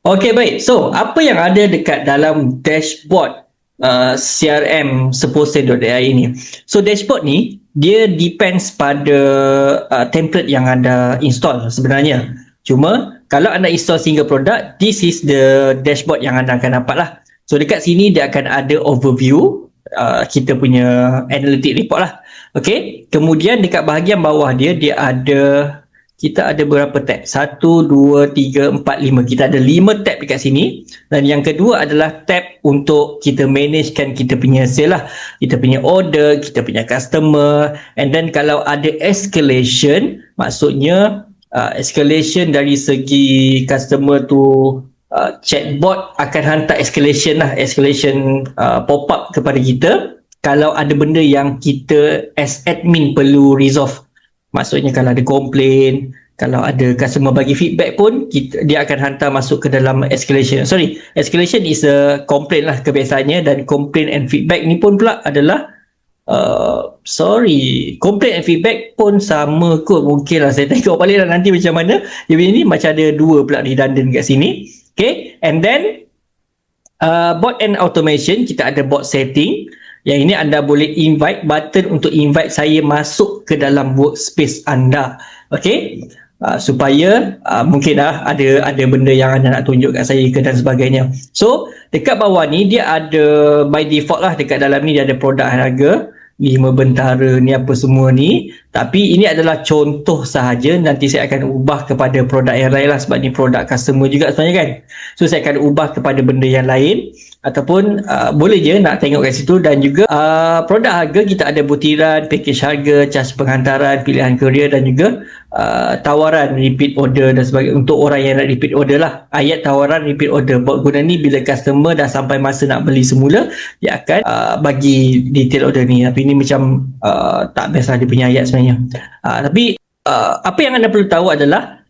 Okey, baik. So, apa yang ada dekat dalam dashboard CRM Sepose.ai ni? So, dashboard ni dia depends pada template yang anda install sebenarnya. Cuma kalau anda install single product, this is the dashboard yang anda akan dapat lah. So, dekat sini dia akan ada overview kita punya analytic report lah. Okey. Kemudian dekat bahagian bawah dia ada kita ada berapa tab? 1, 2, 3, 4, 5. Kita ada 5 tab dekat sini. Dan yang kedua adalah tab untuk kita managekan kita punya sale lah. Kita punya order, kita punya customer. And then kalau ada escalation, maksudnya escalation dari segi customer tu chatbot akan hantar escalation lah. Escalation pop-up kepada kita. Kalau ada benda yang kita as admin perlu resolve. Maksudnya kalau ada komplain, kalau ada customer bagi feedback pun, dia akan hantar masuk ke dalam escalation. Sorry, escalation is a complaint lah kebiasaannya, dan complaint and feedback ni pun pula adalah complaint and feedback pun sama kot mungkin lah. Saya tengok balik lah nanti macam mana. Dia ni macam ada dua pula redundant kat sini. Okay, and then bot and automation, kita ada bot setting. Yang ini anda boleh invite, button untuk invite saya masuk ke dalam workspace anda. Okey, supaya mungkin ada benda yang anda nak tunjuk kat saya ke dan sebagainya. So dekat bawah ni dia ada by default lah, dekat dalam ni dia ada produk harga 5 bentara ni apa semua ni. Tapi ini adalah contoh sahaja, nanti saya akan ubah kepada produk yang lain lah, sebab ni produk customer juga sebenarnya kan. So saya akan ubah kepada benda yang lain, ataupun boleh je nak tengok kat situ. Dan juga produk harga kita ada butiran, package harga, cas penghantaran, pilihan kurier, dan juga tawaran repeat order dan sebagainya untuk orang yang nak repeat order lah. Ayat tawaran repeat order buat guna ni bila customer dah sampai masa nak beli semula, dia akan bagi detail order ni. Tapi ni macam tak best lah dia punya ayat sebenarnya. Tapi apa yang anda perlu tahu adalah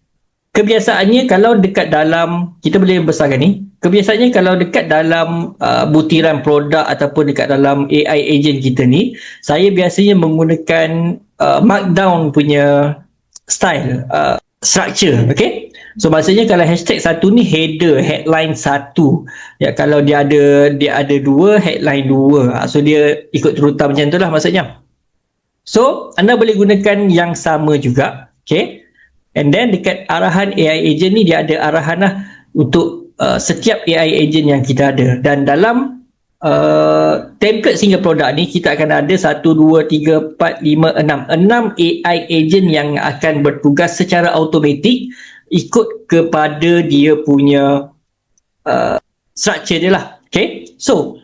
kebiasaannya kalau dekat dalam, kita boleh besarkan ni, kebiasaannya kalau dekat dalam butiran produk ataupun dekat dalam AI agent kita ni, saya biasanya menggunakan markdown punya style, structure. Okay, so maksudnya kalau hashtag satu ni header, headline satu, ya, kalau dia ada dua, headline dua, so dia ikut terutam macam tu lah maksudnya. So anda boleh gunakan yang sama juga. Okay, and then dekat arahan AI agent ni dia ada arahan lah untuk setiap AI agent yang kita ada. Dan dalam template single product ni kita akan ada 1, 2, 3, 4, 5, 6 AI agent yang akan bertugas secara automatik ikut kepada dia punya structure dia lah. Okay, so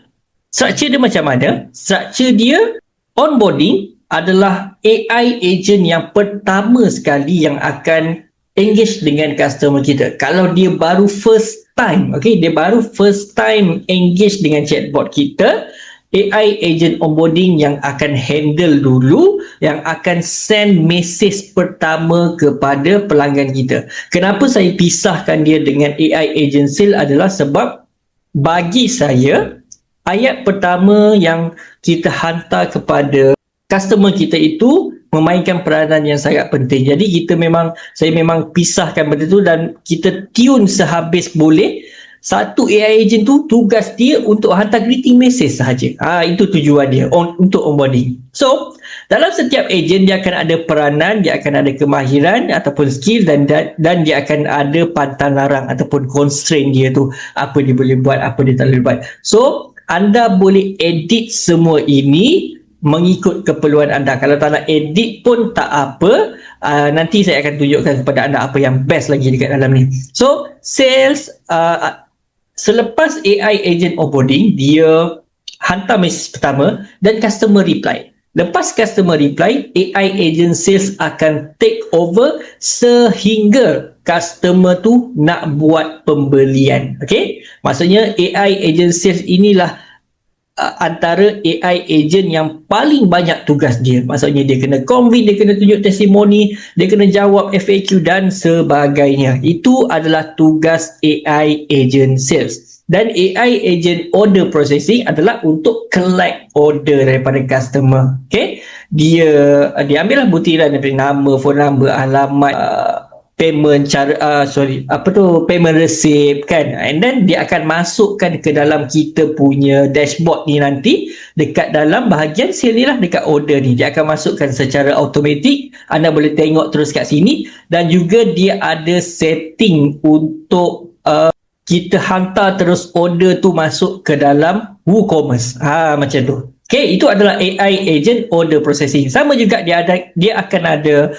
structure dia macam mana? Structure dia, onboarding adalah AI agent yang pertama sekali yang akan engage dengan customer kita. Kalau dia baru first time, okay, dia baru first time engage dengan chatbot kita, AI agent onboarding yang akan handle dulu, yang akan send message pertama kepada pelanggan kita. Kenapa saya pisahkan dia dengan AI agent sale adalah sebab bagi saya, ayat pertama yang kita hantar kepada customer kita itu memainkan peranan yang sangat penting. Jadi saya memang pisahkan benda tu, dan kita tune sehabis boleh. Satu AI agent tu tugas dia untuk hantar greeting message sahaja. Itu tujuan dia untuk onboarding. So dalam setiap agent dia akan ada peranan, dia akan ada kemahiran ataupun skill, dan dia akan ada pantang larang ataupun constraint dia tu, apa dia boleh buat, apa dia tak boleh buat. So anda boleh edit semua ini mengikut keperluan anda. Kalau tak nak edit pun tak apa, nanti saya akan tunjukkan kepada anda apa yang best lagi dekat dalam ni. So sales, selepas AI agent onboarding, dia hantar message pertama dan customer reply. Lepas customer reply, AI agent sales akan take over sehingga customer tu nak buat pembelian. Okay, maksudnya AI agent sales inilah antara AI agent yang paling banyak tugas dia. Maksudnya dia kena convince, dia kena tunjuk testimoni, dia kena jawab FAQ dan sebagainya. Itu adalah tugas AI agent sales. Dan AI agent order processing adalah untuk collect order daripada customer. Okay, dia ambillah butiran daripada nama, phone number, alamat, payment payment receipt kan, and then dia akan masukkan ke dalam kita punya dashboard ni nanti dekat dalam bahagian sale ni lah, dekat order ni dia akan masukkan secara automatik. Anda boleh tengok terus kat sini, dan juga dia ada setting untuk kita hantar terus order tu masuk ke dalam WooCommerce. Macam tu. Okay, itu adalah AI agent order processing. Sama juga dia akan ada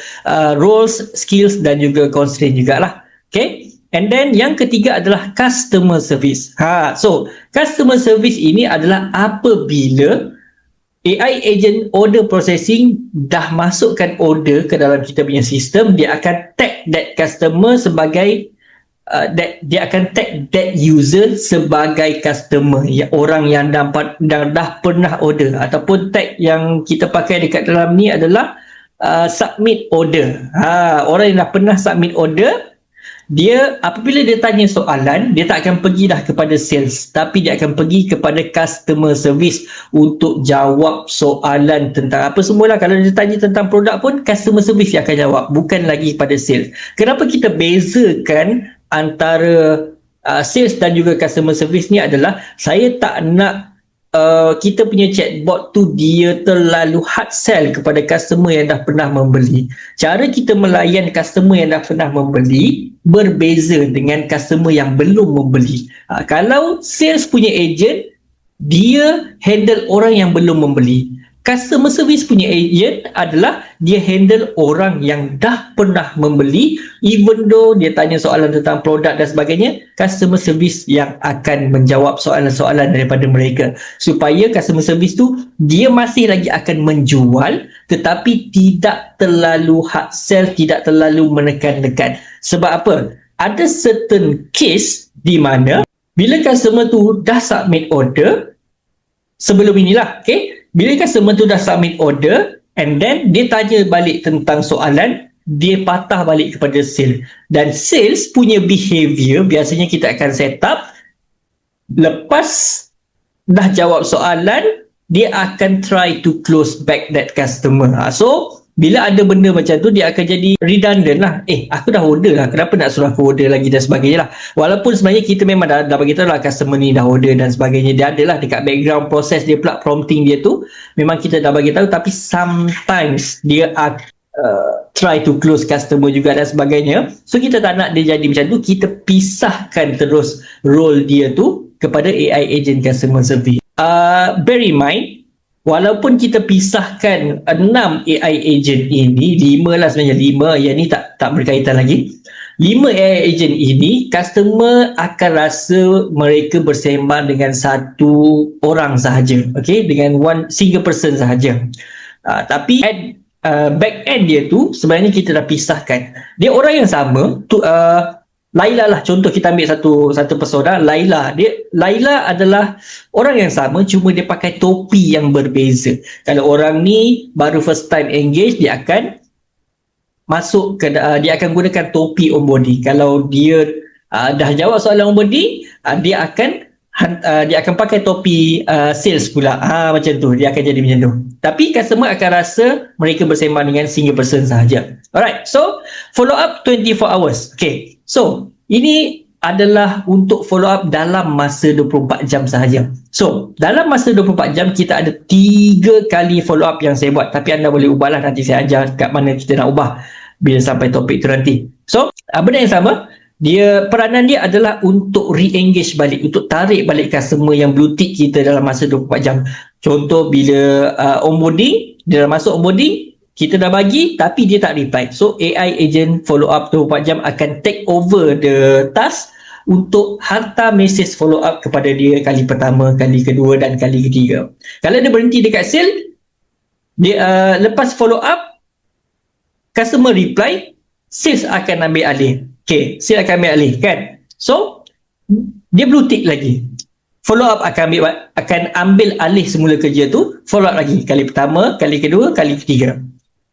roles, skills dan juga constraint jugalah. Okay, and then yang ketiga adalah customer service. So customer service ini adalah apabila AI agent order processing dah masukkan order ke dalam kita punya sistem, dia akan tag that customer sebagai dia akan tag that user sebagai customer, orang yang dah pernah order, ataupun tag yang kita pakai dekat dalam ni adalah submit order. Orang yang dah pernah submit order, dia apabila dia tanya soalan, dia tak akan pergi dah kepada sales, tapi dia akan pergi kepada customer service untuk jawab soalan tentang apa semualah. Kalau dia tanya tentang produk pun, customer service yang akan jawab, bukan lagi kepada sales. Kenapa kita bezakan antara sales dan juga customer service ni adalah saya tak nak kita punya chatbot tu dia terlalu hard sell kepada customer yang dah pernah membeli. Cara kita melayan customer yang dah pernah membeli berbeza dengan customer yang belum membeli. Kalau sales punya agent, dia handle orang yang belum membeli. Customer service punya agent adalah dia handle orang yang dah pernah membeli, even though dia tanya soalan tentang produk dan sebagainya, customer service yang akan menjawab soalan-soalan daripada mereka, supaya customer service tu dia masih lagi akan menjual tetapi tidak terlalu hard sell, tidak terlalu menekan-nekan. Sebab apa? Ada certain case di mana bila customer tu dah submit order sebelum inilah, okay? Bila customer tu dah submit order and then dia tanya balik tentang soalan, dia patah balik kepada sales. Dan sales punya behavior biasanya kita akan set up, lepas dah jawab soalan, dia akan try to close back that customer. So bila ada benda macam tu, dia akan jadi redundant lah. Aku dah order lah, kenapa nak suruh aku order lagi dan sebagainya lah. Walaupun sebenarnya kita memang dah bagi tahu lah customer ni dah order dan sebagainya. Dia ada lah dekat background proses dia pula, prompting dia tu memang kita dah bagi tahu, tapi sometimes dia try to close customer juga dan sebagainya. So kita tak nak dia jadi macam tu. Kita pisahkan terus role dia tu kepada AI agent customer service. Bear in mind, walaupun kita pisahkan 6 AI agent ini, 5 lah sebenarnya, 5 yang ni tak berkaitan lagi. 5 AI agent ini, customer akan rasa mereka bersembang dengan satu orang sahaja, okay? Dengan one single person sahaja. Tapi back end dia tu sebenarnya kita dah pisahkan. Dia orang yang sama tu. Laila lah, contoh kita ambil satu persona, Laila. Laila adalah orang yang sama, cuma dia pakai topi yang berbeza. Kalau orang ni baru first time engage, dia akan masuk ke dia akan gunakan topi onboarding. Kalau dia dah jawab soalan onboarding, dia akan pakai topi sales pula. Macam tu, dia akan jadi macam tu. Tapi customer akan rasa mereka bersembang dengan single person sahaja. Alright, so follow up 24 hours. Okay, so ini adalah untuk follow up dalam masa 24 jam sahaja. So dalam masa 24 jam kita ada 3 kali follow up yang saya buat. Tapi anda boleh ubahlah, nanti saya ajar kat mana kita nak ubah bila sampai topik tu nanti. So benda yang sama, peranan dia adalah untuk re-engage balik, untuk tarik balik customer yang blue tick kita dalam masa 24 jam. Contoh bila onboarding, dia dah masuk onboarding, kita dah bagi tapi dia tak reply. So AI agent follow up 24 jam akan take over the task untuk hantar message follow up kepada dia kali pertama, kali kedua dan kali ketiga. Kalau dia berhenti dekat sale, dia lepas follow up, customer reply, sales akan ambil alih. Okay, sales akan ambil alih kan. So dia blue tick lagi. Follow up akan ambil alih semula kerja tu, follow up lagi kali pertama, kali kedua, kali ketiga.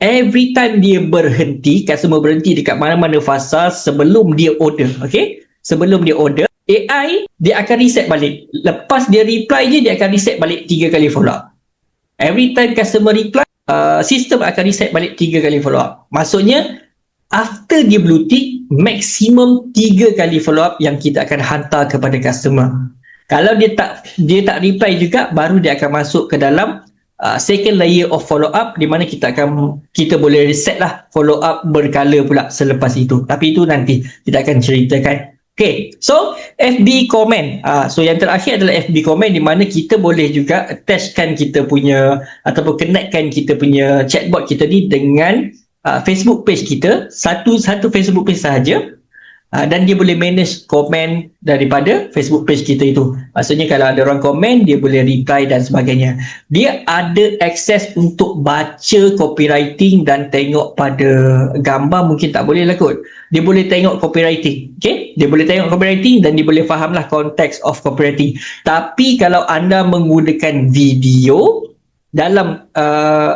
Every time dia berhenti, customer berhenti dekat mana-mana fasa sebelum dia order, okay? Sebelum dia order, AI dia akan reset balik. Lepas dia reply je, dia akan reset balik 3 kali follow up. Every time customer reply, sistem akan reset balik 3 kali follow up. Maksudnya after dia blue tick, maksimum 3 kali follow up yang kita akan hantar kepada customer. Kalau dia tak reply juga, baru dia akan masuk ke dalam second layer of follow up, di mana kita boleh reset lah follow up berkala pula selepas itu. Tapi itu nanti kita akan ceritakan. Okay, so FB comment. So yang terakhir adalah FB comment, di mana kita boleh juga attachkan kita punya ataupun connectkan kita punya chatbot kita ni dengan Facebook page kita, satu Facebook page sahaja. Dan dia boleh manage komen daripada Facebook page kita itu. Maksudnya kalau ada orang komen, dia boleh reply dan sebagainya. Dia ada akses untuk baca copywriting dan tengok pada gambar, mungkin tak boleh lah kot. Dia boleh tengok copywriting. Okay? Dia boleh tengok copywriting dan dia boleh fahamlah konteks of copywriting. Tapi kalau anda menggunakan video dalam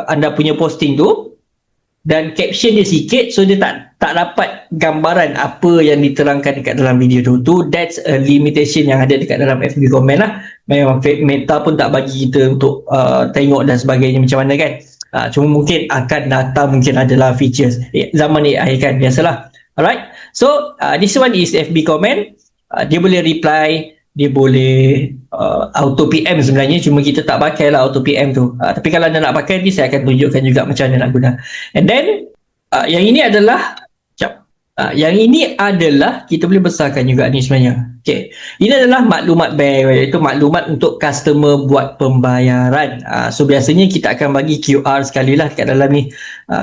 anda punya posting tu, dan caption dia sikit, so dia tak dapat gambaran apa yang diterangkan dekat dalam video tu. That's a limitation yang ada dekat dalam FB comment lah. Memang Meta pun tak bagi kita untuk tengok dan sebagainya macam mana kan. Cuma mungkin akan datang, mungkin adalah features zaman AI kan, biasalah. Alright, so this one is FB comment. Dia boleh reply, dia boleh auto PM sebenarnya, cuma kita tak pakai lah auto PM tu. Tapi kalau anda nak pakai ni, saya akan tunjukkan juga macam mana nak guna. And then yang ini adalah kita boleh besarkan juga ni sebenarnya. Okay, ini adalah maklumat bank, iaitu maklumat untuk customer buat pembayaran. So biasanya kita akan bagi QR sekali lah dekat dalam ni.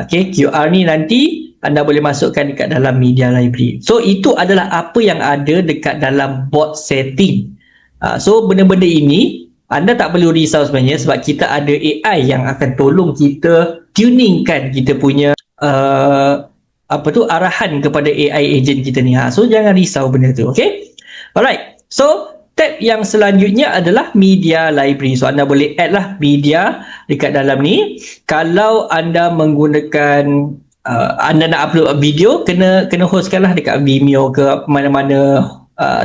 Okay, QR ni nanti anda boleh masukkan dekat dalam media library. So itu adalah apa yang ada dekat dalam bot setting. So benda-benda ini anda tak perlu risau sebenarnya, sebab kita ada AI yang akan tolong kita tuningkan kita punya arahan kepada AI agent kita ni. So jangan risau benda tu. Okay, alright. So tab yang selanjutnya adalah media library. So anda boleh add lah media dekat dalam ni. Kalau anda menggunakan anda nak upload video, kena hostkan lah dekat Vimeo ke mana-mana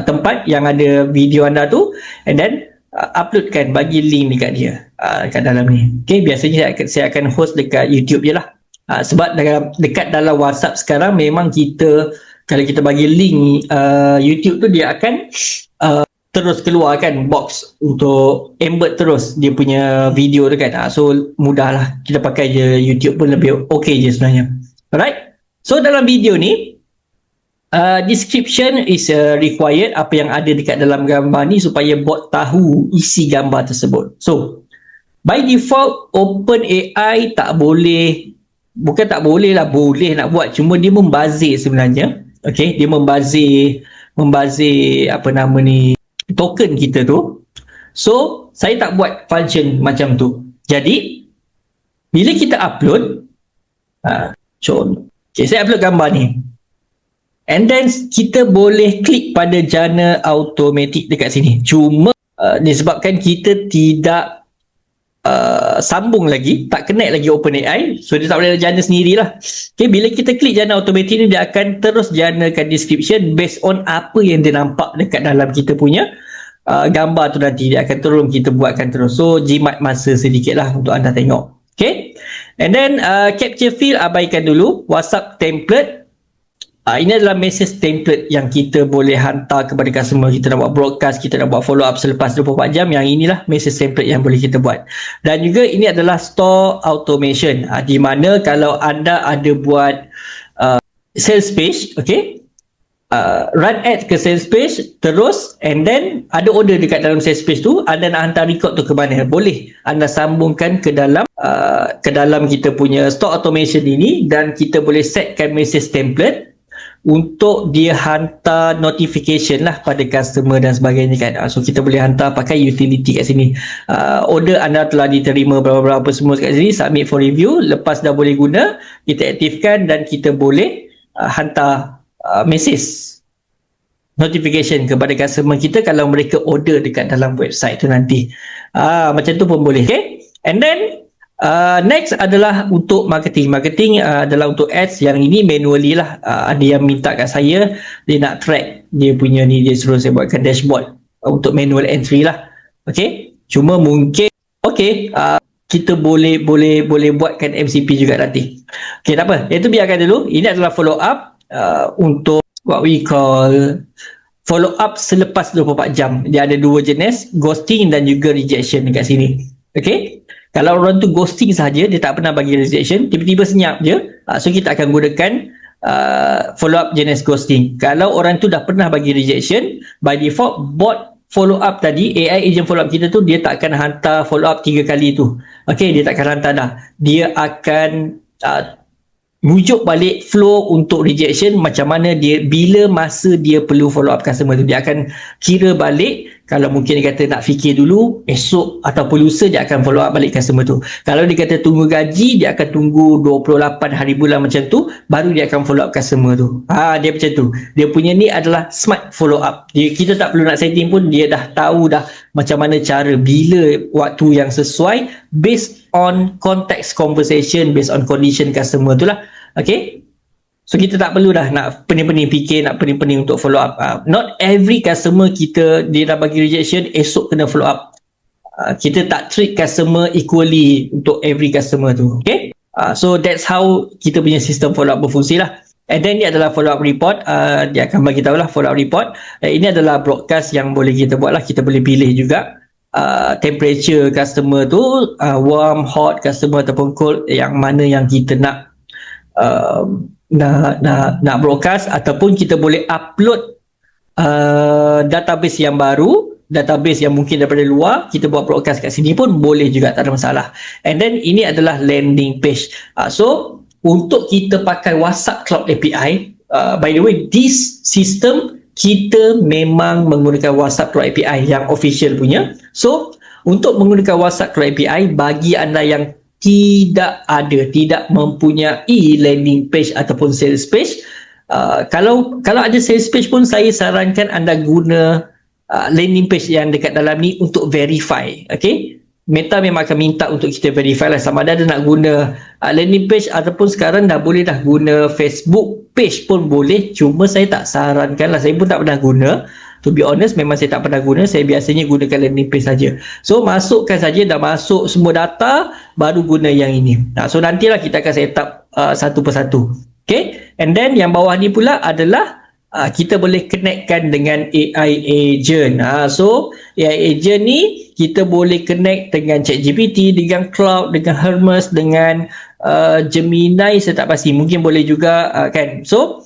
tempat yang ada video anda tu, and then uploadkan, bagi link dekat dia dekat dalam ni. Okay, biasanya saya akan host dekat YouTube je lah. Sebab dekat dalam WhatsApp sekarang memang kalau kita bagi link YouTube tu, dia akan terus keluarkan box untuk embed terus dia punya video tu kan. So mudahlah, kita pakai je YouTube pun lebih okay je sebenarnya. Alright, so dalam video ni description is required, apa yang ada dekat dalam gambar ni, supaya bot tahu isi gambar tersebut. So by default OpenAI tak boleh, bukan tak boleh lah, boleh nak buat, cuma dia membazir sebenarnya. Okay, dia membazir token kita tu. So saya tak buat function macam tu. Jadi bila kita upload, okay, saya upload gambar ni, and then kita boleh klik pada jana automatic dekat sini. Cuma disebabkan kita tidak sambung lagi, tak connect lagi OpenAI, so dia tak boleh jana sendirilah. Okay, bila kita klik jana automatic ni, dia akan terus janakan description based on apa yang dia nampak dekat dalam kita punya gambar tu. Nanti dia akan turun, kita buatkan terus. So jimat masa sedikit lah untuk anda tengok. Okay, and then capture field abaikan dulu. WhatsApp template, ini adalah message template yang kita boleh hantar kepada customer. Kita nak buat broadcast, kita nak buat follow up selepas 24 jam, yang inilah message template yang boleh kita buat. Dan juga ini adalah store automation, di mana kalau anda ada buat sales page, okay, run ad ke sales page terus, and then ada order dekat dalam sales page tu, anda nak hantar record tu ke mana, boleh anda sambungkan ke dalam kita punya store automation ini, dan kita boleh setkan message template untuk dia hantar notification lah pada customer dan sebagainya kan. So kita boleh hantar pakai utility kat sini. Order anda telah diterima berapa-berapa semua kat sini, submit for review. Lepas dah boleh guna, kita aktifkan dan kita boleh hantar message notification kepada customer kita kalau mereka order dekat dalam website tu nanti. Macam tu pun boleh. Okay, and then next adalah untuk marketing adalah untuk ads. Yang ini manually lah. Ada yang minta kat saya, dia nak track dia punya ni, dia suruh saya buatkan dashboard untuk manual entry lah. Okay, cuma mungkin okay, kita boleh buatkan MCP juga nanti. Okay, tak apa. Itu biarkan dulu. Ini adalah follow up untuk what we call follow up selepas 24 jam. Dia ada dua jenis, ghosting dan juga rejection dekat sini. Okay? Kalau orang tu ghosting saja, dia tak pernah bagi rejection, tiba-tiba senyap je, so kita akan gunakan follow up jenis ghosting. Kalau orang tu dah pernah bagi rejection, by default bot follow up tadi, AI agent follow up kita tu, dia tak akan hantar follow up 3 kali tu. Okay, dia tak akan hantar dah. Dia akan rujuk balik flow untuk rejection, macam mana dia, bila masa dia perlu follow up customer tu. Dia akan kira balik, kalau mungkin dia kata nak fikir dulu, esok ataupun lusa dia akan follow up balik customer tu. Kalau dia kata tunggu gaji, dia akan tunggu 28 hari bulan macam tu, baru dia akan follow up customer tu. Dia macam tu. Dia punya ni adalah smart follow up. Kita tak perlu nak setting pun, dia dah tahu dah macam mana cara, bila waktu yang sesuai, based on context conversation, based on condition customer tu lah. Okay, so kita tak perlu dah nak pening-pening fikir, nak pening-pening untuk follow up. Not every customer kita, dia dah bagi rejection, esok kena follow up. Kita tak treat customer equally untuk every customer tu. Okay, so that's how kita punya sistem follow up berfungsi lah. And then ni adalah follow up report. Dia akan bagi tahu lah follow up report. Ini adalah broadcast yang boleh kita buat lah. Kita boleh pilih juga temperature customer tu, warm, hot customer ataupun cold, yang mana yang kita nak nak broadcast, ataupun kita boleh upload database yang baru, database yang mungkin daripada luar, kita buat broadcast kat sini pun boleh juga, tak ada masalah. And then ini adalah landing page. So untuk kita pakai WhatsApp Cloud API, by the way, this system kita memang menggunakan WhatsApp Cloud API yang official punya. So untuk menggunakan WhatsApp Cloud API, bagi anda yang tidak mempunyai landing page ataupun sales page, kalau ada sales page pun, saya sarankan anda guna landing page yang dekat dalam ni untuk verify. Okay, Meta memang akan minta untuk kita verify lah sama ada nak guna landing page, ataupun sekarang dah boleh dah guna Facebook page pun boleh. Cuma saya tak sarankan lah, saya pun tak pernah guna. To be honest, memang saya tak pernah guna. Saya biasanya gunakan landing page saja. So masukkan saja, dah masuk semua data, baru guna yang ini. So nantilah kita akan set up satu persatu. Okay, and then yang bawah ni pula adalah kita boleh connectkan dengan AI agent. So AI agent ni kita boleh connect dengan ChatGPT, dengan Cloud, dengan Hermes, dengan Gemini, saya tak pasti, mungkin boleh juga kan. So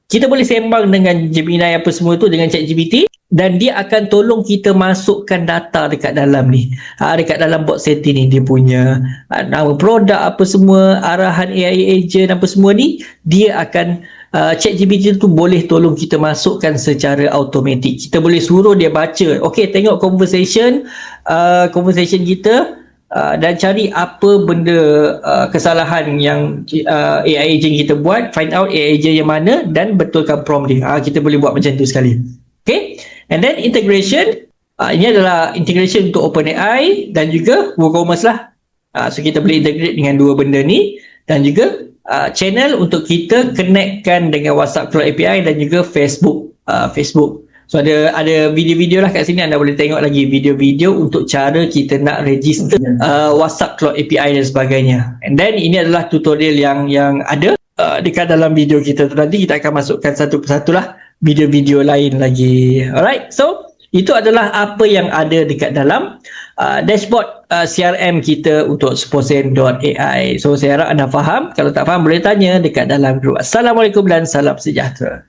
kita boleh sembang dengan Gemini apa semua tu, dengan ChatGPT, dan dia akan tolong kita masukkan data dekat dalam ni. Dekat dalam bot setting ni, dia punya nama produk apa semua, arahan AI agent apa semua ni, dia akan ChatGPT tu boleh tolong kita masukkan secara automatik. Kita boleh suruh dia baca, okay, tengok conversation kita, dan cari apa benda kesalahan yang AI agent kita buat, find out AI agent yang mana dan betulkan prompt dia. Kita boleh buat macam tu sekali. Okay, and then integration, ini adalah integration untuk OpenAI dan juga WooCommerce lah. So kita boleh integrate dengan dua benda ni, dan juga channel untuk kita connectkan dengan WhatsApp Cloud API dan juga Facebook. So ada video-video lah kat sini, anda boleh tengok lagi video-video untuk cara kita nak register WhatsApp Cloud API dan sebagainya. And then ini adalah tutorial yang ada dekat dalam video kita tu. Nanti kita akan masukkan satu persatu lah video-video lain lagi. Alright, so itu adalah apa yang ada dekat dalam dashboard CRM kita untuk 10sen.ai. So saya harap anda faham. Kalau tak faham boleh tanya dekat dalam grup. Assalamualaikum dan salam sejahtera.